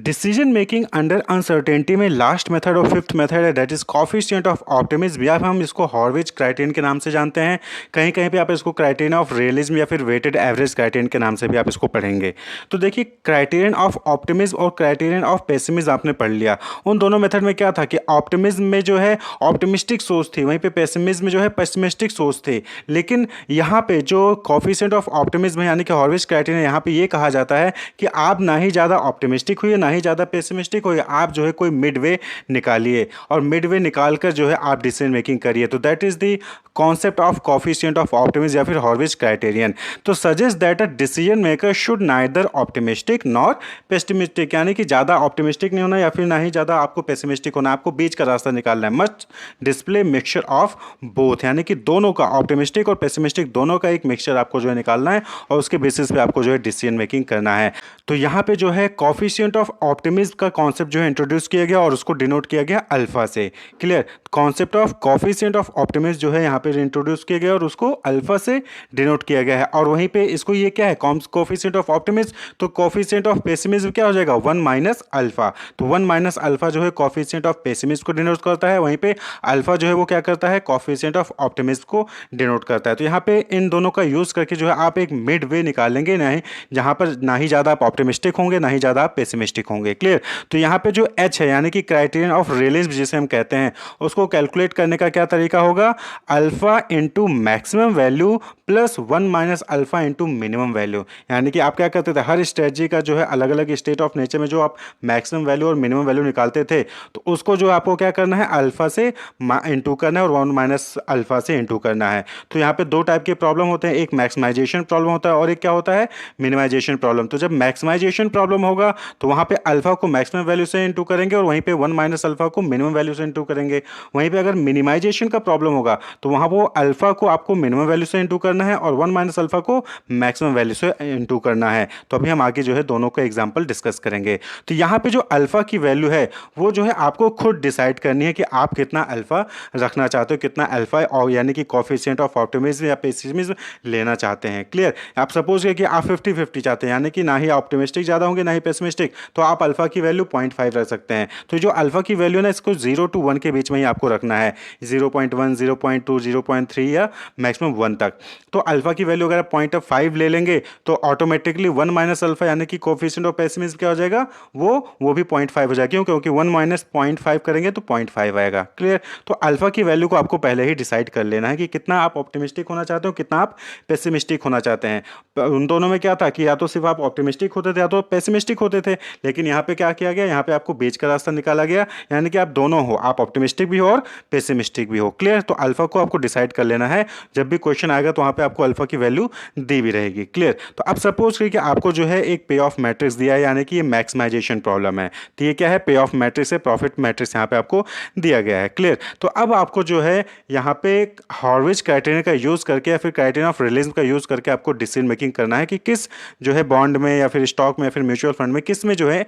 Decision making under uncertainty में last method और fifth method है that is coefficient of optimism या हम इसको हॉर्विच क्राइटेरियन के नाम से जानते हैं। कहीं कहीं पे आप इसको क्राइटेरियन ऑफ रियलिज्म या फिर वेटेड एवरेज क्राइटेरियन के नाम से भी आप इसको पढ़ेंगे। तो देखिए, क्राइटेरियन ऑफ ऑप्टिमिज्म और क्राइटेरियन ऑफ पेसिमिज्म आपने पढ़ लिया। उन दोनों मेथड में क्या था कि ऑप्टिमिज्म में जो है ऑप्टिमिस्टिक सोच थी, वहीं पे पेसिमिज्म में जो है पेसिमिस्टिक सोच थी। लेकिन यहाँ पे जो कॉफिशिएंट ऑफ ऑप्टिमिज्म है यानी कि हॉर्विच क्राइटेरियन, यहाँ पे ये कहा जाता है कि आप ना ही ज़्यादा ऑप्टिमिस्टिक हुई ना ही ज़्यादा पेसिमिस्टिक हो, आप जो है कोई मिड वे निकालिए और मिड वे निकाल कर जो है आप डिसीजन मेकिंग करिए। तो that is the concept of coefficient of optimism या फिर हॉर्विच क्राइटेरियन। तो suggest that a decision maker should neither optimistic nor pessimistic, यानी कि ज़्यादा ऑप्टिमिस्टिक नहीं होना या फिर ना ही ज़्यादा आपको पेसिमिस्टिक होना, आपको बीच का रास्ता निकालना है। Must display mixture of both, यानी कि दोनों का, ऑप्टिमिस्टिक और पेसिमिस्टिक दोनों का एक मिक्सचर आपको जो है निकालना है और उसके बेसिस पे आपको जो है डिसीजन मेकिंग करना है। तो यहाँ पे जो है कॉफिशिएंट ऑफ ऑप्टिमिज्म का कॉन्सेप्ट जो है इंट्रोड्यूस किया गया और उसको डिनोट किया गया अल्फा से। Clear? Concept of coefficient of optimism जो है यहाँ पे इंट्रोड्यूस किया गया और उसको अल्फा से डिनोट किया गया है। और वहीं पे इसको ये क्या है, कॉफिशिएंट ऑफ ऑप्टिमिज्म, तो कॉफिशिएंट ऑफ पेसिमिज्म क्या हो जाएगा, 1 माइनस अल्फा। तो 1 माइनस अल्फा जो है कॉफिशिएंट ऑफ पेसिमिज्म को डिनोट करता है, वहीं पे अल्फा जो है वो क्या करता है, कॉफिशिएंट ऑफ ऑप्टिमिज्म को डिनोट करता है। तो यहाँ पे इन दोनों का यूज करके जो है आप एक मिड वे निकालेंगे, नहीं जहाँ पर ना ही ज़्यादा आप ऑप्टिमिस्टिक होंगे ना ही ज़्यादा आप पेसिमिस्टिक होंगे। क्लियर? तो यहाँ पे जो एच है यानी कि क्राइटेरियन ऑफ रियलिज्म जिसे हम कहते हैं, उसको कैलकुलेट करने का क्या तरीका होगा, alpha into maximum value plus 1 minus alpha into minimum value. यानी कि आप क्या करते थे, हर स्ट्रेटजी का जो है अलग अलग स्टेट ऑफ नेचर में जो आप मैक्सिमम वैल्यू और मिनिमम वैल्यू निकालते थे, तो उसको जो आपको क्या करना है, अल्फा से इंटू करना है और 1 माइनस अल्फा से इंटू करना है। तो यहाँ पे दो टाइप के प्रॉब्लम होते हैं, एक मैक्सिमाइजेशन प्रॉब्लम होता है और एक क्या होता है, मिनिमाइजेशन प्रॉब्लम। तो जब मैक्सिमाइजेशन प्रॉब्लम होगा तो वहाँ पे अल्फा को मैक्सिमम वैल्यू से इंटू करेंगे और वहीं पे 1 माइनस अल्फा को मिनिमम वैल्यू से इंटू करेंगे। वहीं पे अगर मिनिमाइजेशन का प्रॉब्लम होगा तो वहाँ वो अल्फा को आपको मिनिमम वैल्यू से इंटू करना है और 1 माइनस अल्फा को मैक्सिमम वैल्यू से इंटू करना है। तो अभी हम आगे जो है दोनों का एग्जाम्पल डिस्कस करेंगे। तो यहाँ पे जो अल्फा की वैल्यू है वो जो है आपको खुद डिसाइड करनी है कि आप कितना अल्फा रखना चाहते हो, कितना अल्फा और यानी कि कॉफिशिएंट ऑफ ऑप्टिमिज्म या पेसिमिज्म लेना चाहते हैं। क्लियर? आप सपोज कि आप 50-50 चाहते हैं, यानी कि ना ही ऑप्टिमिस्टिक ज़्यादा होंगे ना ही पेसिमिस्टिक, तो आप अल्फा की वैल्यू 0.5 रख सकते हैं। तो जो अल्फा की वैल्यू ना, इसको 0 to 1 के बीच में ही आपको रखना है, 0.1, 0.2, 0.3 या मैक्सिमम 1 तक। तो अल्फा की वैल्यू अगर आप 0.5 ले लेंगे तो ऑटोमेटिकली 1 माइनस अल्फा यानी कि कोफिशिएंट ऑफ पेसिमिज्म क्या हो जाएगा, वो भी 0.5 हो जाएगा। क्यों? क्योंकि 1 माइनस 0.5 करेंगे तो 0.5 आएगा। क्लियर? तो अल्फा की वैल्यू को आपको पहले ही डिसाइड कर लेना है कि कितना आप ऑप्टिमिस्टिक होना चाहते हो, कितना आप पेसिमिस्टिक होना चाहते हैं। उन दोनों में क्या था कि या तो सिर्फ आप ऑप्टिमिस्टिक होते थे या तो पेसिमिस्टिक होते थे, लेकिन यहाँ पे क्या किया गया, यहाँ पे आपको बीच का रास्ता निकाला गया, यानी कि आप दोनों हो, आप ऑप्टिमिस्टिक भी हो और पेसिमिस्टिक भी हो। क्लियर? तो अल्फा को आपको डिसाइड कर लेना है, जब भी क्वेश्चन आएगा तो वहाँ पे आपको अल्फा की वैल्यू दी भी रहेगी। क्लियर? तो अब सपोज करिए कि आपको जो है एक पे ऑफ मैट्रिक्स दिया है, यानी कि ये मैक्सिमाइजेशन प्रॉब्लम है। तो ये क्या है, पे ऑफ मैट्रिक्स है, प्रॉफिट मैट्रिक्स यहाँ पे आपको दिया गया है। क्लियर? तो अब आपको जो है यहाँ पे हॉर्विच क्राइटेरियन का यूज करके या फिर क्राइटेरियन ऑफ रियलिज्म का यूज करके आपको डिसीजन मेकिंग करना है कि किस जो है बॉन्ड में या फिर स्टॉक में या फिर म्यूचुअल फंड में किस में जो है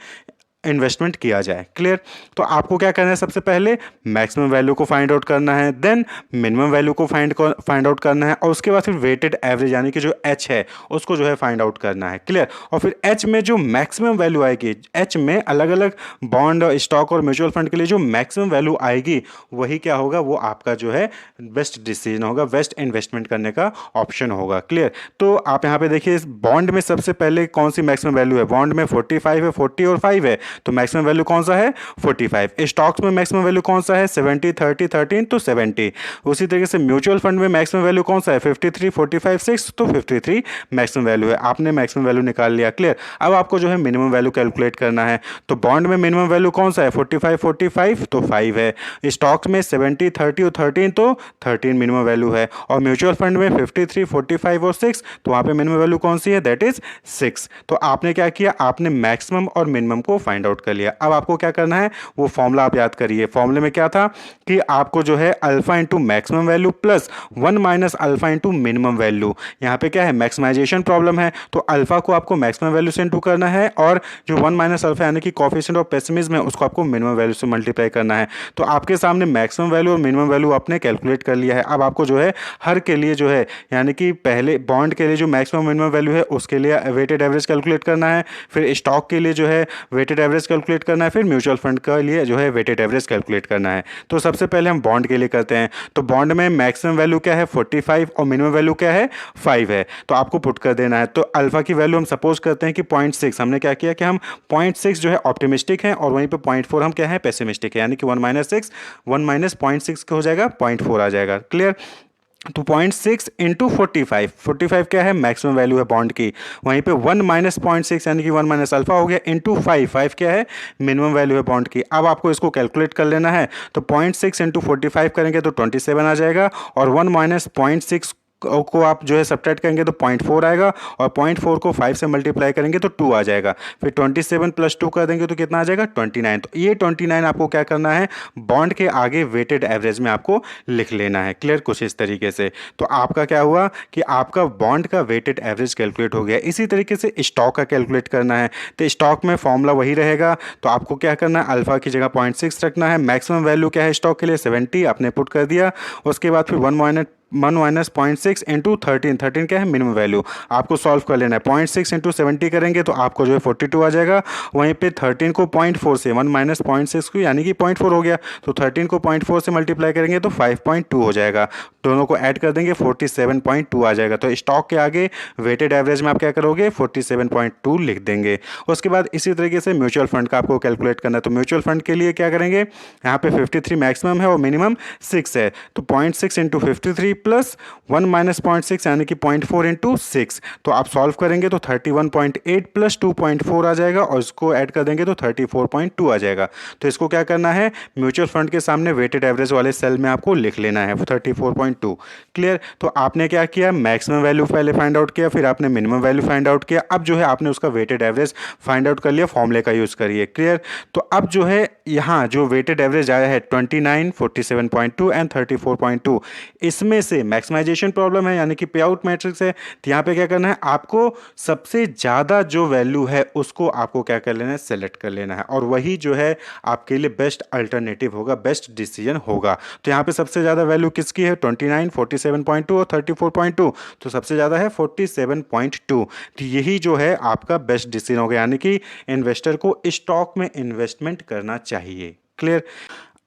इन्वेस्टमेंट किया जाए। क्लियर? तो आपको क्या करना है, सबसे पहले मैक्सिमम वैल्यू को फाइंड आउट करना है, देन मिनिमम वैल्यू को फाइंड आउट करना है और उसके बाद फिर वेटेड एवरेज यानी कि जो एच है उसको जो है फाइंड आउट करना है। क्लियर? और फिर एच में जो मैक्सिमम वैल्यू आएगी, एच में अलग अलग बॉन्ड स्टॉक और म्यूचुअल फंड के लिए जो मैक्सिमम वैल्यू आएगी वही क्या होगा, वो आपका जो है बेस्ट डिसीजन होगा, बेस्ट इन्वेस्टमेंट करने का ऑप्शन होगा। क्लियर? तो आप यहाँ पे देखिए, इस बॉन्ड में सबसे पहले कौन सी मैक्सिमम वैल्यू है, बॉन्ड में 45 है, 40 और 5 है, तो मैक्सिमम वैल्यू कौन सा है, 45। स्टॉक्स में मैक्सिमम वैल्यू कौन सा है, 70, 30, 13 तो 70। उसी तरीके से म्यूचुअल फंड में मैक्सिमम वैल्यू कौन सा है, 53, 45, 6 तो 53 मैक्सिमम वैल्यू है। आपने मैक्सिमम वैल्यू निकाल लिया। क्लियर? अब आपको जो है मिनिमम वैल्यू कैलकुलेट करना है। तो बॉन्ड में मिनिमम वैल्यू कौन सा है, 45, 45 तो 5 है। स्टॉक्स में 70, 30 और 13 तो 13 मिनिमम वैल्यू है। और म्यूचुअल फंड में 53, 45 और 6 तो वहाँ पे मिनिमम वैल्यू कौन सी है, दैट इज 6। तो आपने क्या किया, आपने मैक्सिमम और मिनिमम को फाइंड आउट कर लिया। अब आपको क्या करना है, वो फॉर्मूला आप याद करिए। फॉर्मूले में क्या था कि आपको जो है alpha into maximum value plus 1 minus alpha into minimum value. यहाँ पे क्या है, मैक्सिमाइजेशन प्रॉब्लम है, तो अल्फा को आपको मैक्सिमम वैल्यू से इंटू करना है और जो 1 माइनस अल्फा यानी कि कॉफिशिएंट ऑफ पेसिमिज्म है उसको आपको मिनिमम वैल्यू से मल्टीप्लाई करना है। तो आपके सामने मैक्सिमम वैल्यू और मिनिमम वैल्यू आपने कैलकुलेट कर लिया है। अब आपको जो है हर के लिए जो है, यानी कि पहले बॉन्ड के लिए जो मैक्सिमम मिनिमम वैल्यू है उसके लिए वेटेड एवरेज कैलकुलेट करना है, फिर स्टॉक के लिए जो है वेटेड एवरेज एवरेज कैलकुलेट करना है, फिर म्यूचुअल फंड का लिए जो है वेटेड एवरेज कैलकुलेट करना है। तो सबसे पहले हम बॉन्ड के लिए करते हैं। तो बॉन्ड में मैक्सिमम वैल्यू क्या है 45 और मिनिमम वैल्यू क्या है 5 है। तो आपको पुट कर देना है। तो अल्फा की वैल्यू हम सपोज करते हैं कि 0.6, हमने क्या किया कि हम 0.6 जो है ऑप्टिमिस्टिक है और वहीं पे 0.4 हम क्या है पेसिमिस्टिक है, यानी कि 1 माइनस 6, 1 माइनस 0.6 हो जाएगा 0.4 आ जाएगा। क्लियर। तो 0.6 इंटू 45, 45 क्या है मैक्सिमम वैल्यू है बॉन्ड की, वहीं पे 1 माइनस 0.6 यानी कि 1 माइनस अल्फा हो गया, इंटू 5, 5 क्या है मिनिमम वैल्यू है बॉन्ड की। अब आपको इसको कैलकुलेट कर लेना है। तो 0.6 इंटू 45 करेंगे तो 27 आ जाएगा, और 1 माइनस 0.6 को आप जो है सब्ट्रैक्ट करेंगे तो 0.4 आएगा, और 0.4 को 5 से मल्टीप्लाई करेंगे तो 2 आ जाएगा। फिर 27 प्लस 2 कर देंगे तो कितना आ जाएगा 29। तो ये 29 आपको क्या करना है बॉन्ड के आगे वेटेड एवरेज में आपको लिख लेना है। क्लियर, कुछ इस तरीके से। तो आपका क्या हुआ कि आपका बॉन्ड का वेटेड एवरेज कैलकुलेट हो गया। इसी तरीके से स्टॉक का कैलकुलेट करना है। तो स्टॉक में फॉर्मूला वही रहेगा। तो आपको क्या करना है अल्फा की जगह 0.6 रखना है। मैक्सिमम वैल्यू क्या है स्टॉक के लिए 70, आपने पुट कर दिया। उसके बाद फिर 1 माइनस 0.6 इंटू 13, 13 क्या है मिनिमम वैल्यू, आपको सॉल्व कर लेना है। 0.6 इंटू 70 करेंगे तो आपको जो है 42 आ जाएगा। वहीं पे 13 को 0.4 से 1 माइनस 0.6 को यानी कि 0.4 हो गया, तो 13 को 0.4 से मल्टीप्लाई करेंगे तो 5.2 हो जाएगा। दोनों को ऐड कर देंगे 47.2 आ जाएगा। तो स्टॉक के आगे वेटेड एवरेज में आप क्या करोगे 47.2 लिख देंगे। उसके बाद इसी तरीके से म्यूचुअल फंड का आपको कैलकुलेट करना है। तो म्यूचुअल फंड के लिए क्या करेंगे, यहाँ पे 53 मैक्सिमम है और मिनिमम 6 है। तो 0.6 इंटू 53 प्लस 1 माइनस 0.6 यानी कि 0.4 इंटू 6, तो आप सॉल्व करेंगे तो 31.8 प्लस 2.4 आ जाएगा, और इसको ऐड कर देंगे तो 34.2 आ जाएगा। तो इसको क्या करना है म्यूचुअल फंड के सामने वेटेड एवरेज वाले सेल में आपको लिख लेना है 34.2। क्लियर। तो आपने क्या किया मैक्सिमम वैल्यू पहले फाइंड आउट किया, फिर आपने मिनिमम वैल्यू फाइंड आउट किया। अब जो है आपने उसका वेटेड एवरेज फाइंड आउट कर लिया, फॉर्मूले का यूज करिए। क्लियर। तो अब जो है यहाँ जो वेटेड एवरेज आया है 29, 47.2 एंड 34.2, इसमें से मैक्सिमाइजेशन प्रॉब्लम है यानी कि पे आउट मैट्रिक्स है। तो यहाँ पे क्या करना है आपको सबसे ज़्यादा जो वैल्यू है उसको आपको क्या कर लेना है सेलेक्ट कर लेना है, और वही जो है आपके लिए बेस्ट अल्टरनेटिव होगा, बेस्ट डिसीजन होगा। तो यहाँ पे सबसे ज़्यादा वैल्यू किसकी है 29, 47.2 और 34.2, तो सबसे ज़्यादा है 47.2। तो यही जो है आपका बेस्ट डिसीजन होगा, यानी कि इन्वेस्टर को स्टॉक में इन्वेस्टमेंट करना चाहिए। क्लियर।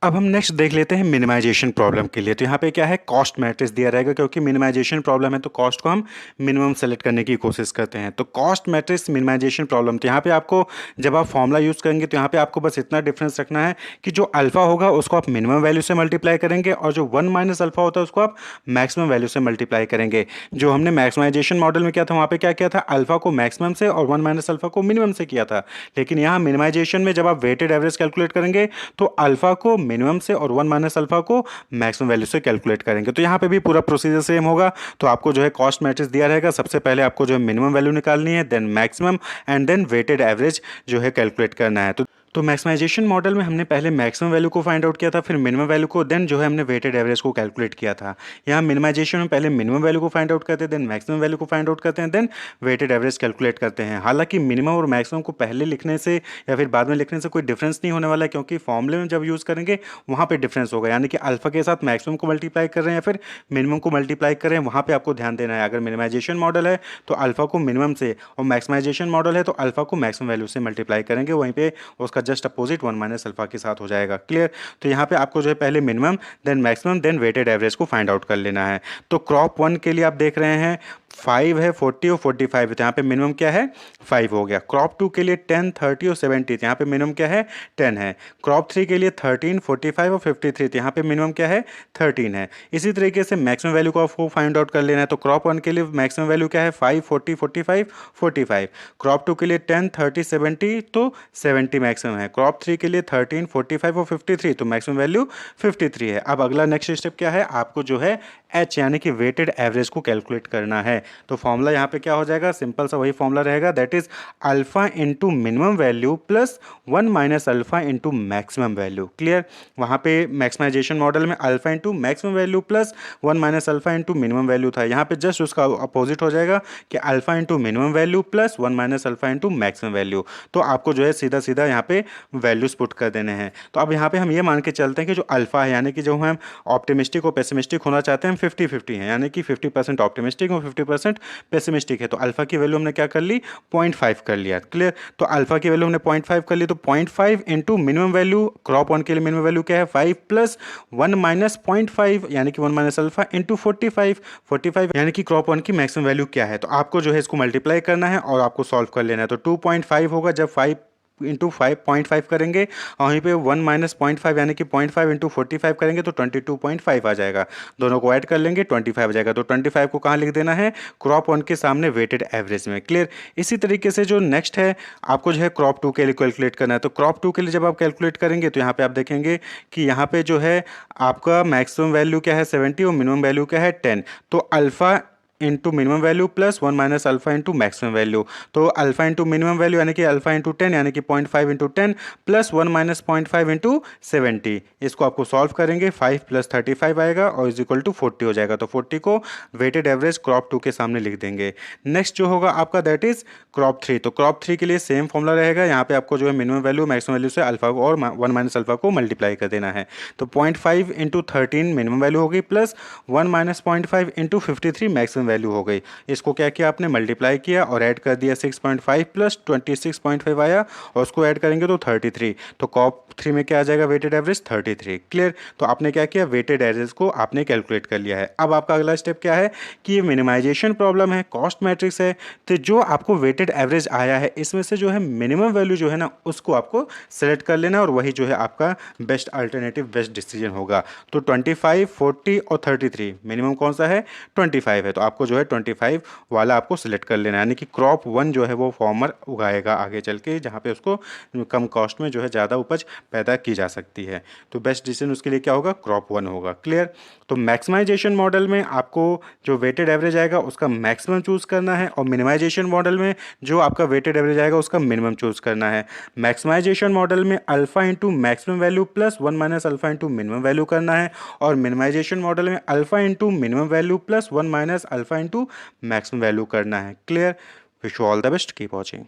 अब हम नेक्स्ट देख लेते हैं मिनिमाइजेशन प्रॉब्लम के लिए। तो यहाँ पे क्या है कॉस्ट मैट्रिक्स दिया रहेगा, क्योंकि मिनिमाइजेशन प्रॉब्लम है तो कॉस्ट को हम मिनिमम सेलेक्ट करने की कोशिश करते हैं। तो कॉस्ट मैट्रिक्स मिनिमाइजेशन प्रॉब्लम, तो यहाँ पे आपको जब आप फॉर्मूला यूज़ करेंगे तो यहाँ पे आपको बस इतना डिफरेंस रखना है कि जो अल्फा होगा उसको आप मिनिमम वैल्यू से मल्टीप्लाई करेंगे, और जो 1 माइनस अल्फा होता है उसको आप मैक्सिमम वैल्यू से मल्टीप्लाई करेंगे। जो हमने मैक्सिमाइजेशन मॉडल में किया था वहाँ पे क्या किया था अल्फा को मैक्सिमम से और 1 माइनस अल्फा को मिनिमम से किया था। लेकिन यहाँ मिनिमाइजेशन में जब आप वेटेड एवरेज कैलकुलेट करेंगे तो अल्फा को मिनिमम से और 1 माइनस अल्फा को मैक्सिमम वैल्यू से कैलकुलेट करेंगे। तो यहाँ पे भी पूरा प्रोसीजर सेम होगा। तो आपको जो है कॉस्ट मैट्रिक्स दिया रहेगा, सबसे पहले आपको जो है मिनिमम वैल्यू निकालनी है, then maximum, and then weighted average जो है कैलकुलेट करना है। तो मैक्सिमाइजेशन मॉडल में हमने पहले मैक्सिमम वैल्यू को फाइंड आउट किया था, फिर मिनिमम वैल्यू को, देन जो है हमने वेटेड एवरेज को कैलकुलेट किया था। यहाँ मिनिमाइजेशन में पहले मिनिमम वैल्यू को फाइंड आउट करते हैं, देन मैक्सिमम वैल्यू को फाइंड आउट करते हैं, देन वेटेड एवरेज कैलकुलेट करते हैं। हालांकि मिनिमम और मैक्सिमम को पहले लिखने से या फिर बाद में लिखने से कोई डिफरेंस नहीं होने वाला है, क्योंकि फॉर्मूले में जब यूज़ करेंगे वहाँ पर डिफरेंस होगा, यानी कि अल्फा के साथ मैक्सिमम को मल्टीप्लाई कर रहे हैं या फिर मिनिमम को मल्टीप्लाई कर रहे हैं, वहाँ पर आपको ध्यान देना है। अगर मिनिमाइजेशन मॉडल है तो अल्फा को मिनिमम से, और मैक्सिमाइजेशन मॉडल है तो अल्फा को मैक्सिमम वैल्यू से मल्टीप्लाई करेंगे, वहीं पे उसका जस्ट अपोजिट 1 माइनस अल्फा के साथ हो जाएगा। क्लियर। तो यहाँ पे आपको जो है पहले minimum, then maximum, then weighted average को फाइंड आउट कर लेना है। तो क्रॉप 1 के लिए आप देख रहे हैं 5 है, 40 और 45 है, तो यहाँ पे मिनिमम क्या है 5 हो गया। क्रॉप 2 के लिए 10, 30 और 70, तो यहाँ पे मिनिमम क्या है 10 है। क्रॉप 3 के लिए 13, 45 और 53, तो यहाँ पे मिनिमम क्या है 13 है। इसी तरीके से मैक्सिमम वैल्यू को आपको फाइंड आउट कर लेना है। तो क्रॉप 1 के लिए मैक्सिमम वैल्यू क्या है 5, 40, 45, 45। क्रॉप 2 के लिए 10, 30, 70, तो 70 मैक्सिमम है। क्रॉप 3 के लिए 13, 45 और 53, तो मैक्सिमम वैल्यू 53 है। अब अगला नेक्स्ट स्टेप क्या है, आपको जो है एच यानी कि वेटेड एवरेज को कैलकुलेट करना है। तो फॉर्मूला यहाँ पे क्या हो जाएगा, सिंपल सा वही फॉर्मूला रहेगा, that is alpha into minimum value plus 1 minus alpha into maximum value. Clear. वहाँ पे मैक्सिमाइजेशन मॉडल में alpha into maximum value plus 1 minus alpha into minimum value था, यहाँ पे जस्ट उसका अपोजिट हो जाएगा कि alpha into minimum value plus 1 minus alpha into maximum value. तो आपको जो है सीधा सीधा यहाँ पे वैल्यूज पुट कर देने हैं। तो अब यहाँ पे हम ये मान के चलते हैं कि जो अल्फा है यानी कि जो हम ऑप्टिमिस्टिक और पेसिमिस्टिक होना चाहते हैं 50-50 है, यानी कि 50% ऑप्टिमिस्टिक और 50% पेसिमिस्टिक है। तो अल्फा की वैल्यू हमने क्या कर ली, 0.5 कर लिया। क्लियर। तो अल्फा की वैल्यू हमने 0.5 कर ली, तो 0.5 इंटू मिनिमम वैल्यू, क्रॉप 1 के लिए मिनिमम वैल्यू क्या है 5 प्लस 1 माइनस 0.5 यानी कि 1 माइनस अल्फा इंटू 45 यानी कि क्रॉप 1 की मैक्सिमम वैल्यू क्या है। तो आपको जो है इसको मल्टीप्लाई करना है और आपको सॉल्व कर लेना है। तो 2.5 होगा जब 5 इंटू 5.5 करेंगे, और वहीं पे 1 माइनस 0.5 यानी कि 0.5 इंटू 45 करेंगे तो 22.5 आ जाएगा। दोनों को ऐड कर लेंगे 25 आ जाएगा। तो 25 को कहाँ लिख देना है, क्रॉप 1 के सामने वेटेड एवरेज में। क्लियर। इसी तरीके से जो नेक्स्ट है, आपको जो है क्रॉप 2 के लिए कैलकुलेट करना है। तो क्रॉप 2 के लिए जब आप कैलकुलेट करेंगे तो यहाँ पे आप देखेंगे कि यहाँ पे जो है आपका मैक्सिमम वैल्यू क्या है 70 और मिनिमम वैल्यू क्या है 10। तो alpha into minimum value plus 1 minus alpha into maximum value. तो अल्फा इंटू मिनिमम वैल्यू यानी कि अल्फा इंटू 10 यानी कि 0.5 इंटू 10 प्लस 1 माइनस 0.5 इंटू 70। इसको आपको सॉल्व करेंगे, 5 प्लस 35 आएगा और इज इक्वल टू 40 हो जाएगा। तो 40 को वेटेड एवरेज क्रॉप 2 के सामने लिख देंगे। नेक्स्ट जो होगा आपका दैट इज क्रॉप 3। तो क्रॉप 3 के लिए सेम फॉर्मूला रहेगा। यहाँ पे आपको जो है मिनिमम वैल्यू मैक्सिमम वैल्यू से अल्फा और 1 माइनस अल्फा को मल्टीप्लाई कर देना है। तो 0.5 इंटू 13 मिनिमम वैल्यू हो गई plus 1 minus 0.5 into 53 maximum value हो गई। इसको क्या किया आपने, मल्टीप्लाई किया और ऐड कर दिया 6.5 प्लस 26.5 आया और उसको ऐड करेंगे तो 33। तो क्रॉप 3 में क्या आ जाएगा, वेटेड एवरेज 33। क्लियर। तो आपने क्या किया, वेटेड एवरेज को आपने कैलकुलेट कर लिया है। अब आपका अगला स्टेप क्या है कि ये मिनिमाइजेशन प्रॉब्लम है, कॉस्ट मैट्रिक्स है। तो जो आपको वेटेड एवरेज आया है इसमें से जो है मिनिमम वैल्यू जो है ना उसको आपको सेलेक्ट कर लेना और वही जो है आपका बेस्ट अल्टरनेटिव, बेस्ट डिसीजन होगा। तो 25, 40 और 33 मिनिमम कौन सा है, 25 है। तो आपको जो है 25 वाला आपको सिलेक्ट कर लेना है, यानी कि क्रॉप 1 जो है वो फार्मर उगाएगा आगे चल के, जहाँ पे उसको कम कॉस्ट में जो है ज़्यादा उपज पैदा की जा सकती है। तो बेस्ट डिसीजन उसके लिए क्या होगा, क्रॉप 1 होगा। क्लियर। तो मैक्सिमाइजेशन मॉडल में आपको जो वेटेड एवरेज आएगा उसका मैक्सिमम चूज़ करना है और मिनिमाइजेशन मॉडल में जो आपका वेटेड एवरेज आएगा उसका मिनिमम चूज़ करना है। मैक्सिमाइजेशन मॉडल में alpha into maximum value plus 1 minus alpha into minimum value करना है, और मिनिमाइजेशन मॉडल में alpha into minimum value plus 1 minus alpha into maximum value करना है। Clear. Wish you all the best, keep watching.